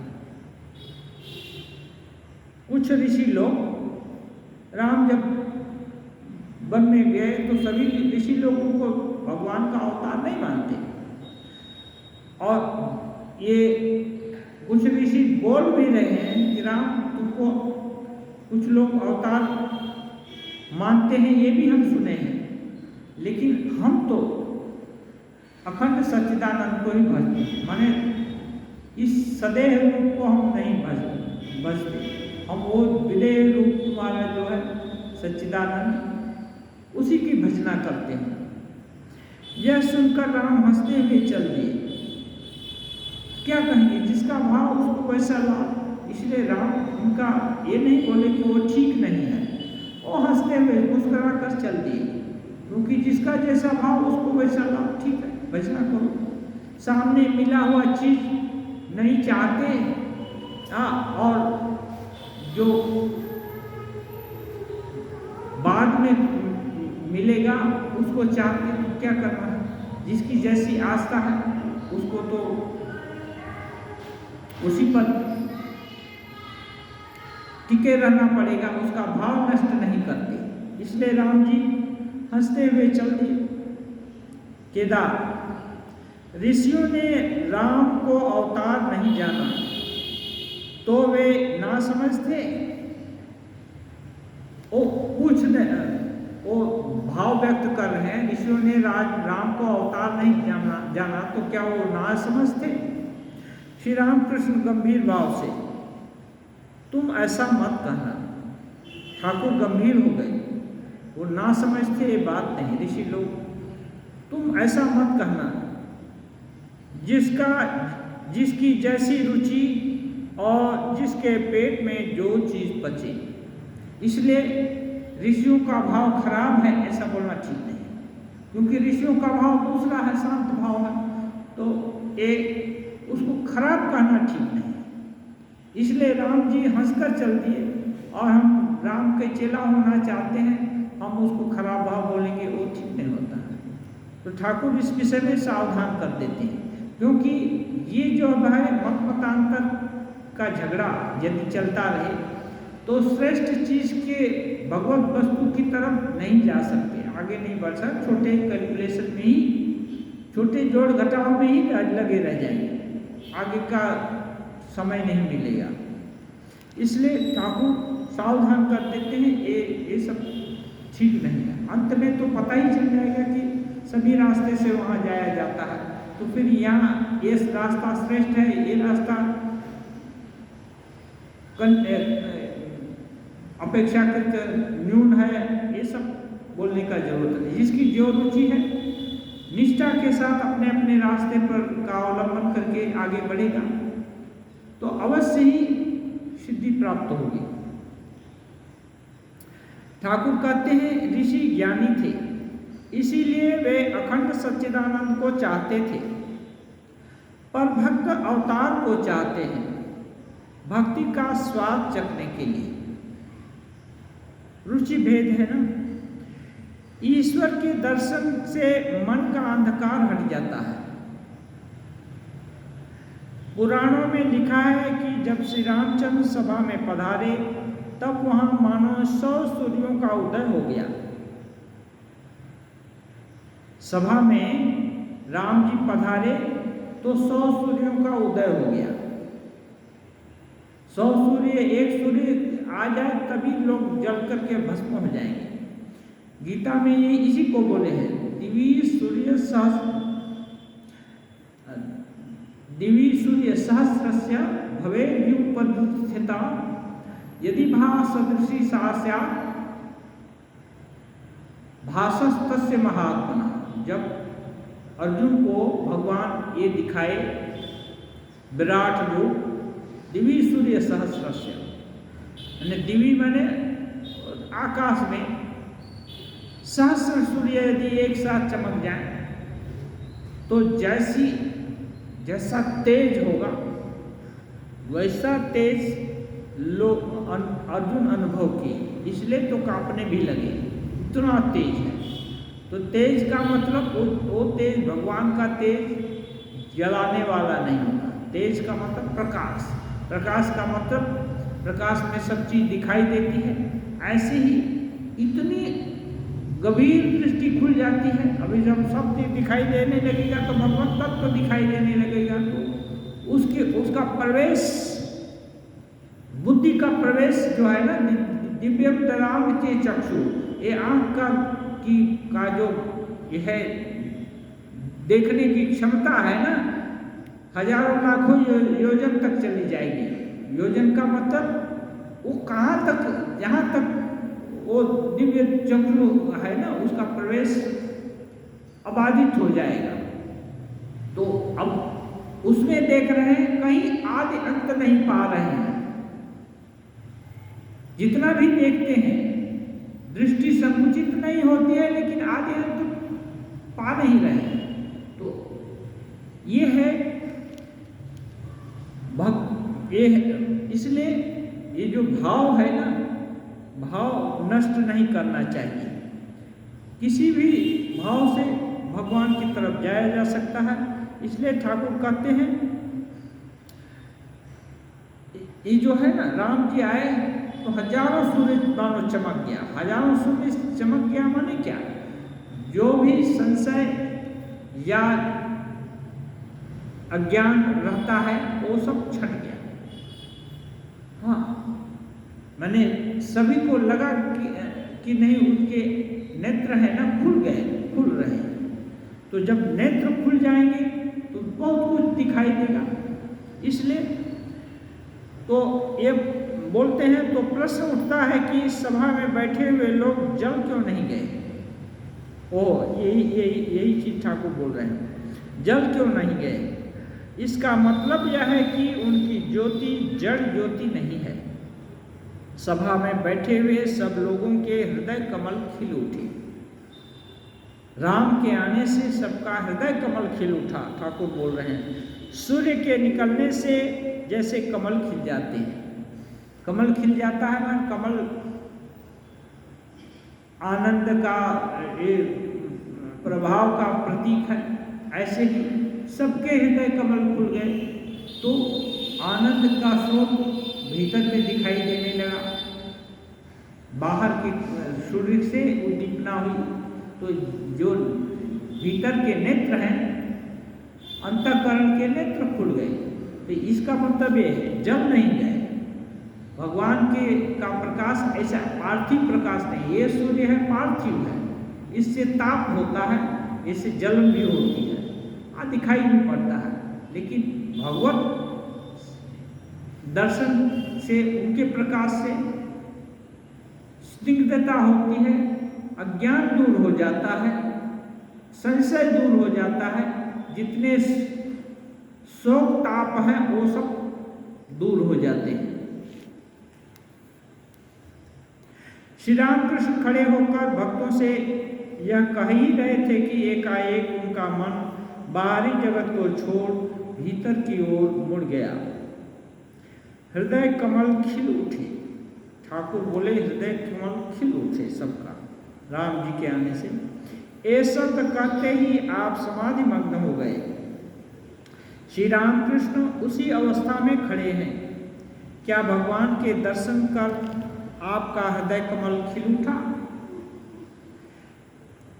कुछ ऋषि लोग, राम जब वन में गए तो सभी ऋषि लोग उनको भगवान का अवतार नहीं मानते, और ये कुछ ऋषि बोल भी रहे हैं कि राम तुमको कुछ लोग अवतार मानते हैं, ये भी हम सुने हैं, लेकिन हम तो अखंड सच्चिदानंद को ही भजते हैं, माने इस सदैव रूप को हम नहीं भजते, हम वो विदेह रूप तुम्हारा जो है सच्चिदानंद, उसी की भजना करते हैं। यह सुनकर राम हंसते हुए चल दिए। क्या कहेंगे, जिसका भाव उसको वैसा लाभ, इसलिए राम उनका ये नहीं बोले कि वो ठीक नहीं है, वो हंसते हुए मुस्कुरा कर चल दिए, क्योंकि जिसका जैसा भाव उसको वैसा लाभ, ठीक है भजना करो। सामने मिला हुआ चीज नहीं चाहते, और जो बाद में मिलेगा उसको चाहते, तो क्या करना है, जिसकी जैसी आस्था है उसको तो उसी पर टिके रहना पड़ेगा, उसका भाव नष्ट नहीं करते। इसलिए राम जी हंसते हुए चल दिए। केदार, ऋषियों ने राम को अवतार नहीं जाना तो वे ना समझ थे, वो भाव व्यक्त कर रहे हैं, ऋषियों ने राम को अवतार नहीं जाना तो क्या वो ना समझ थे? श्री रामकृष्ण गंभीर भाव से, तुम ऐसा मत कहना। ठाकुर गंभीर हो गए, वो ना समझते ये बात नहीं, ऋषि लोग, तुम ऐसा मत कहना। जिसकी जैसी रुचि और जिसके पेट में जो चीज पचे, इसलिए ऋषियों का भाव खराब है ऐसा बोलना ठीक नहीं, क्योंकि ऋषियों का भाव दूसरा है, शांत भाव है, तो उसको खराब कहना ठीक नहीं। इसलिए राम जी हंसकर चल दिए, और हम राम के चेला होना चाहते हैं, हम उसको खराब भाव बोलेंगे वो ठीक नहीं होता है। तो ठाकुर इस विषय में सावधान कर देते हैं, क्योंकि ये जो है मतांतर का झगड़ा यदि चलता रहे तो श्रेष्ठ चीज के भगवत वस्तु की तरफ नहीं जा सकते, आगे नहीं बढ़ सकते, छोटे कैलकुलेशन में ही, छोटे जोड़ घटाव में ही लगे रह जाएंगे, आगे का समय नहीं मिलेगा। इसलिए ठाकुर सावधान कर देते हैं, ये सब ठीक नहीं है। अंत में तो पता ही चल जाएगा कि सभी रास्ते से वहाँ जाया जाता है, तो फिर यहाँ ये रास्ता श्रेष्ठ है, ये रास्ता अपेक्षाकृत न्यून है, ये सब बोलने का जरूरत नहीं। जिसकी जो रुचि है निष्ठा के साथ अपने अपने रास्ते पर का अवलंबन करके आगे बढ़ेगा तो अवश्य ही सिद्धि प्राप्त होगी। ठाकुर कहते हैं ऋषि ज्ञानी थे, इसीलिए वे अखंड सच्चिदानंद को चाहते थे। पर भक्त अवतार को चाहते हैं भक्ति का स्वाद चखने के लिए। रुचि भेद है ना। ईश्वर के दर्शन से मन का अंधकार हट जाता है। पुराणों में लिखा है कि जब श्री रामचंद्र सभा में पधारे तब वहां मानो 100 सूर्यों का उदय हो गया। सभा में राम जी पधारे तो 100 सूर्यों का उदय हो गया। 100 सूर्य, एक सूर्य आ जाए तभी लोग जल करके भस्म हो जाएंगे। गीता में ये इसी को बोले हैं, दिवी सूर्य सहस्रस्य भवे युगपदुत्थिता यदि भा सदृशी सास्या भासस्तस्य महात्मना। जब अर्जुन को भगवान ये दिखाए विराट रूप, दिवी सूर्य सहस्रस्य, यानी दिवी माने आकाश में सहस्र सूर्य यदि एक साथ चमक जाए तो जैसा तेज होगा वैसा तेज अर्जुन अनुभव किए, इसलिए तो कांपने भी लगे, इतना तेज है। तो तेज का मतलब वो तेज भगवान का तेज जलाने वाला नहीं होगा। तेज का मतलब प्रकाश, प्रकाश का मतलब प्रकाश में सब चीज दिखाई देती है। ऐसे ही इतनी गंभीर दृष्टि खुल जाती है। अभी जब सब चीज दिखाई देने लगेगा तो भगवत तत्व दिखाई देने लगेगा, तो उसका प्रवेश, बुद्धि का प्रवेश जो है ना, दिव्यम दराम के चक्षु, ये आंख का जो यह देखने की क्षमता है ना, हजारों लाखों योजन तक चली जाएगी। योजन का मतलब वो कहाँ तक, जहाँ तक वो दिव्य चक्षु है ना, उसका प्रवेश अबाधित हो जाएगा। तो अब उसमें देख रहे हैं, कहीं आदि अंत नहीं पा रहे हैं। जितना भी देखते हैं दृष्टि संकुचित नहीं होती है, लेकिन आदि अंत पा नहीं रहे हैं। तो ये है इसलिए ये जो भाव है ना, भाव नष्ट नहीं करना चाहिए। किसी भी भाव से भगवान की तरफ जाया जा सकता है। इसलिए ठाकुर कहते हैं, ये जो है ना, राम जी आए तो हजारों सूर्य मानो चमक गया। हजारों सूर्य चमक गया माने क्या? जो भी संशय या अज्ञान रहता है वो सब छट गया। हाँ, मैंने सभी को लगा कि नहीं, उनके नेत्र है ना खुल रहे हैं। तो जब नेत्र खुल जाएंगे तो बहुत कुछ दिखाई देगा। इसलिए तो ये बोलते हैं, तो प्रश्न उठता है कि सभा में बैठे हुए लोग जल क्यों नहीं गए? यही चीज ठाकुर बोल रहे हैं, जल क्यों नहीं गए? इसका मतलब यह है कि उनकी ज्योति जड़ ज्योति नहीं है। सभा में बैठे हुए सब लोगों के हृदय कमल खिल उठे। राम के आने से सबका हृदय कमल खिल उठा। ठाकुर बोल रहे हैं, सूर्य के निकलने से जैसे कमल खिल जाते हैं। कमल खिल जाता है ना, कमल आनंद का प्रभाव का प्रतीक है। ऐसे ही सबके हृदय कमल खुल गए तो आनंद का स्रोत भीतर में दिखाई देने लगा। बाहर के सूर्य से उद्दीपना हुई तो जो भीतर के नेत्र हैं, अंतःकरण के नेत्र खुल गए। तो इसका मतलब ये है, जल नहीं गए। भगवान के का प्रकाश ऐसा पार्थिव प्रकाश नहीं, ये सूर्य है पार्थिव है, इससे ताप होता है, इससे जलन भी होती है, दिखाई भी पड़ता है। लेकिन भगवत दर्शन से, उनके प्रकाश से स्निग्धता होती है, अज्ञान दूर हो जाता है, संशय दूर हो जाता है, जितने शोक ताप हैं वो सब दूर हो जाते हैं। श्री रामकृष्ण खड़े होकर भक्तों से यह कह ही रहे थे कि एकाएक उनका मन बाहरी जगत को छोड़ भीतर की ओर मुड़ गया। हृदय कमल खिल उठे। ठाकुर बोले हृदय कमल खिल उठे सबका राम जी के आने से। ऐसा तो कहते ही आप समाधि मग्न हो गए। श्री रामकृष्ण उसी अवस्था में खड़े हैं। क्या भगवान के दर्शन कर आपका हृदय कमल खिल उठा?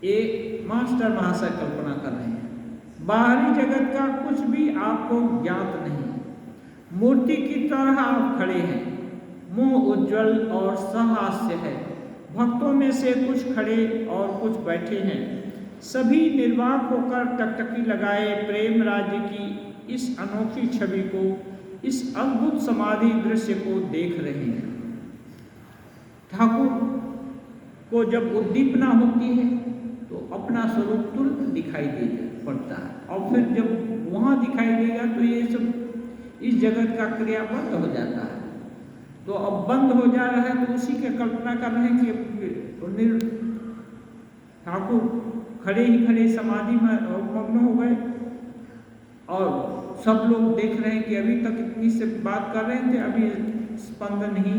ये मास्टर महाशय कल्पना कर रहे हैं। बाहरी जगत का कुछ भी आपको ज्ञात नहीं। मूर्ति की तरह आप खड़े हैं। मुंह उज्जवल और सहास्य है। भक्तों में से कुछ खड़े और कुछ बैठे हैं। सभी निर्वाक होकर टकटकी लगाए प्रेम राज्य की इस अनोखी छवि को, इस अद्भुत समाधि दृश्य को देख रहे हैं। ठाकुर को जब उद्दीपना होती है तो अपना स्वरूप तुरंत दिखाई दे पड़ता है, और फिर जब वहाँ दिखाई देगा तो ये सब इस जगत का क्रिया बंद हो जाता है। तो अब बंद हो जा रहा है तो उसी की कल्पना कर रहे हैं कि ठाकुर खड़े ही खड़े समाधि में मग्न हो गए, और सब लोग देख रहे हैं कि अभी तक इतनी से बात कर रहे थे, अभी स्पंदन ही।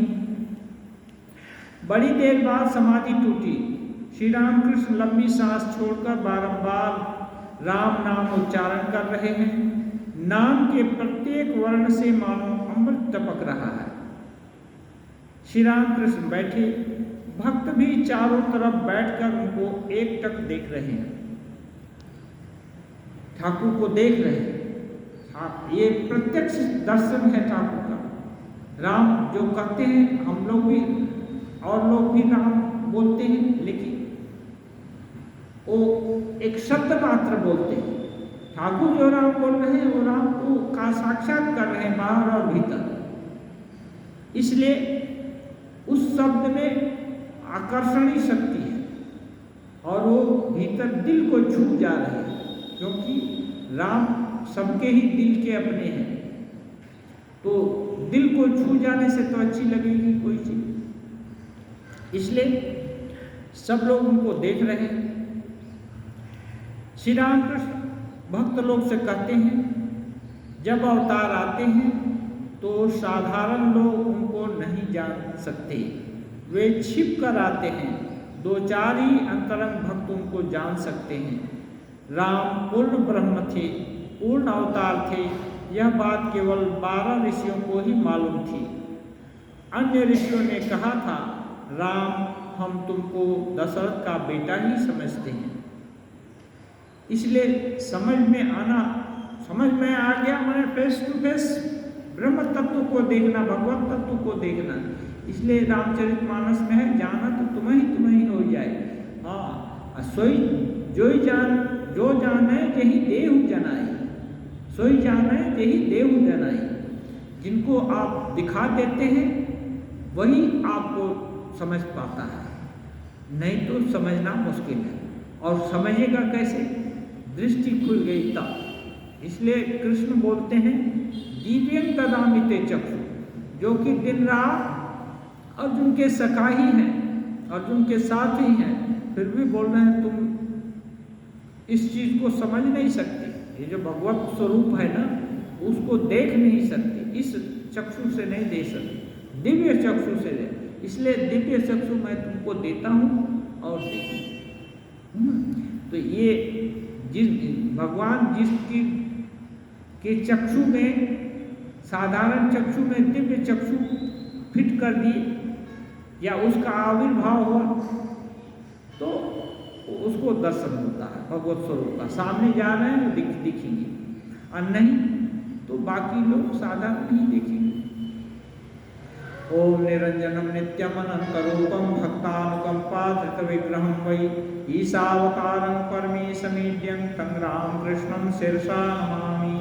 बड़ी देर बाद समाधि टूटी। श्री रामकृष्ण लंबी सांस छोड़कर बारंबार राम नाम उच्चारण कर रहे हैं। नाम के प्रत्येक वर्ण से मानो अमृत टपक रहा है। श्री रामकृष्ण बैठे। भक्त भी चारों तरफ बैठकर उनको एकटक देख रहे हैं। ठाकुर को देख रहे हैं। ये प्रत्यक्ष दर्शन है ठाकुर का। राम जो कहते हैं, हम लोग भी और लोग भी राम बोलते हैं, लेकिन वो एक शब्द मात्र बोलते हैं। ठाकुर जो राम बोल रहे हैं वो राम को का साक्षात कर रहे हैं बाहर और भीतर। इसलिए उस शब्द में आकर्षणी शक्ति है और वो भीतर दिल को छू जा रहे हैं, क्योंकि राम सबके ही दिल के अपने हैं। तो दिल को छू जाने से तो अच्छी लगेगी कोई चीज। इसलिए सब लोग उनको देख रहे हैं। श्री रामकृष्ण भक्त लोग से कहते हैं, जब अवतार आते हैं तो साधारण लोग उनको नहीं जान सकते। वे छिप कर आते हैं। 2-4 ही अंतरंग भक्त उनको जान सकते हैं। राम पूर्ण ब्रह्म थे, पूर्ण अवतार थे। यह बात केवल 12 ऋषियों को ही मालूम थी। अन्य ऋषियों ने कहा था, राम हम तुमको दशरथ का बेटा ही समझते हैं। इसलिए समझ में आ गया। मैंने फेस टू फेस ब्रह्म तत्व को देखना, भगवत तत्व को देखना। इसलिए रामचरितमानस में है, जाना तो तुम्हें ही हो जाए। हाँ, सोई जो जाने यही देहु जनाई, सोई जाने यही देहु जनाई। जिनको आप दिखा देते हैं वही आपको समझ पाता है, नहीं तो समझना मुश्किल है। और समझेगा कैसे? दृष्टि खुल गई तब। इसलिए कृष्ण बोलते हैं, दिव्यं ददामिते चक्षु, जो कि दिन रात अर्जुन के सखा ही हैं, अर्जुन के साथ ही हैं, फिर भी बोल रहे हैं तुम इस चीज को समझ नहीं सकते। ये जो भगवत स्वरूप है ना, उसको देख नहीं सकते, इस चक्षु से नहीं देख सकते, दिव्य चक्षु से दे। इसलिए दिव्य चक्षु मैं तुमको देता हूँ और देखो। तो ये जिस भगवान जिसकी के चक्षु में, साधारण चक्षु में दिव्य चक्षु फिट कर दिए या उसका आविर्भाव हुआ, तो उसको दर्शन होता है भगवत स्वरूप का। सामने जा रहे हैं तो दिखेंगे, और नहीं तो बाकी लोग साधारण ही देखेंगे। ओम निरंजनम नित्यम अनंतरूपम भक्तानुकंपाधृत विग्रहम वै ईशावतारं परमेशमीड्यं तं रामकृष्णं शिरसा नमामि।